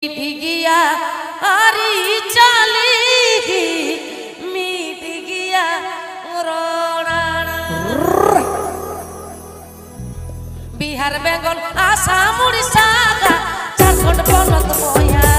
गया हरी चाली मीट गया बिहार बेंगल आसाम उड़ीसा झारखंड बनत बया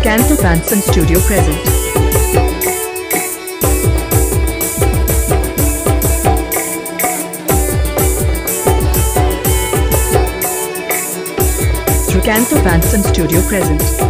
Canto Panson Studio present. Canto Panson Studio present.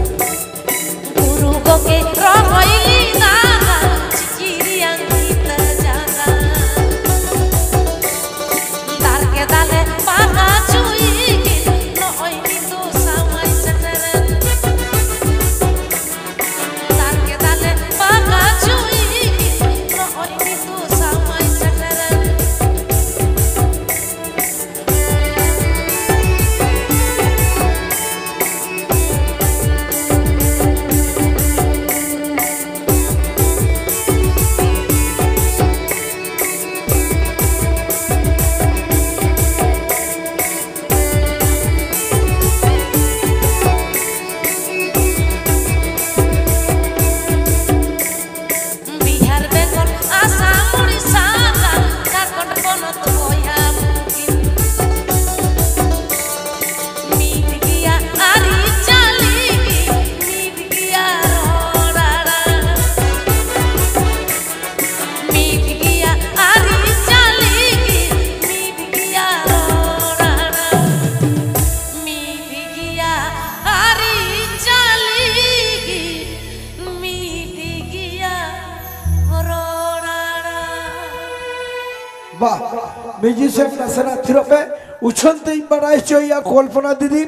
Musician नसना थिरोपे उछलते ही बनाए चाहिए कल्पना दीदी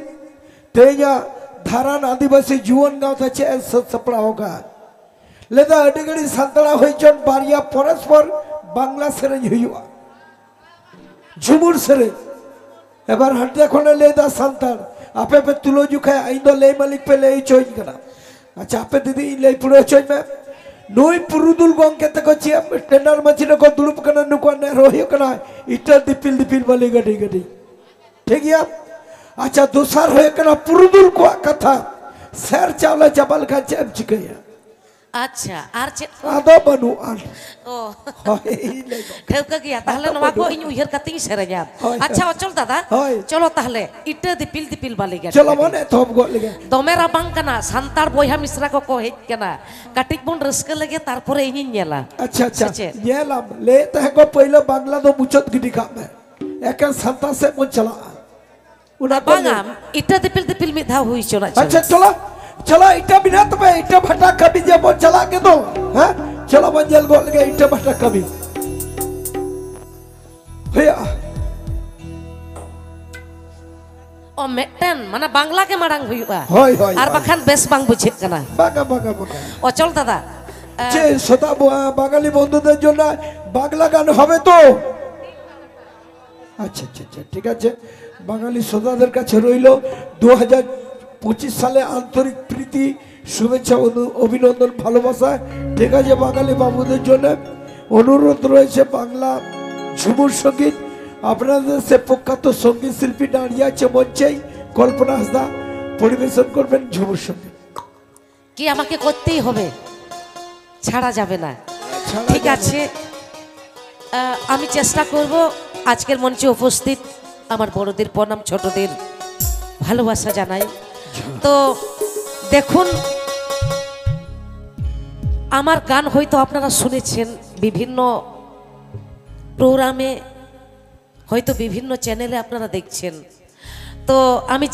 तेजा धारान आदिवासी जुवन गाँव था चें सपड़ा होगा लेदा अडिगड़ी संतरा हुई चोन बारिया परस्पर बांग्ला सेरेंज हुआ झुमुर सेरेंज एबार हट्टे खोने लेदा संतर आपे पे तुलो जुखाए आइंदो ले मलिक पे ले चोइन करा अच्छा आपे दीदी ले पुरो चोइन में नोई पुरुदुल गंग के तक चिया टेंडर मचिन को दुलुप कना नुको ने रोहियो कना इटर दिपिल दिपिल वाली गडी गडी ठीक है अच्छा दूसरा होए कना पुरुदुल को कथा सर चावला जबल का चेप चिकया अच्छा आर चे आदो बनु आन ओ होय ठेवका गया ताहले नवा को इन उहर कती सेरेजा अच्छा चल दादा चलो ताहले इटे दिपिल वाली गडी चलो मने थोप गो लगे दमे राबांग कना सांतार बोया मिश्रा को हेज कना काटिक बन रस्क लगे तारपरे इन नेला अच्छा अच्छा नेलाम ले तह को पहले बांग्ला दो मुचत गिडी का में एका संता से मन चला उना बांगाम इटे दिपिल मिधा हुई चला अच्छा चलो चलो इटा बिना तो मैं इटा भट्टा कभी जब वो चला के दो हैं चलो मंजल गोल के इटा भट्टा कभी भैया ओ मेटन माने बांग्ला के मारांग हुआ होय होय आर बखान बेस बांग बुझे कना बागा ओ चल दादा যে সদা বাঙালি বন্ধুদের জন্য বাংলা গান হবে তো আচ্ছা আচ্ছা আচ্ছা ঠিক আছে বাঙালি শ্রোতাদের কাছে রইল 2025 সালে আন্তরিক প্রীতি শুভেচ্ছা অভিনন্দন ভালোবাসা ঠিক আছে বাঙালি বাবুদের জন্য অনুরোধ রয়েছে বাংলা ঝুমুর সঙ্গীত আপনাদের সে প্রখ্যাত সঙ্গীত শিল্পী দাঁড়িয়ে আছে মঞ্চেই কল্পনা হাসদা পরিবেশন করবেন ঝুমুর সঙ্গীত কি আমাকে করতেই হবে, ছাড়া যাবে না। ছাড়া ঠিক যাবে আছে, আমি চেষ্টা করব আজকের মঞ্চে উপস্থিত আমার বড়দের প্রণাম, ছোটদের ভালোবাসা জানাই। তো দেখুন, আমার গান হয়তো আপনারা শুনেছেন বিভিন্ন প্রোগ্রামে, হয়তো বিভিন্ন চ্যানেলে আপনারা দেখছেন। তো আমি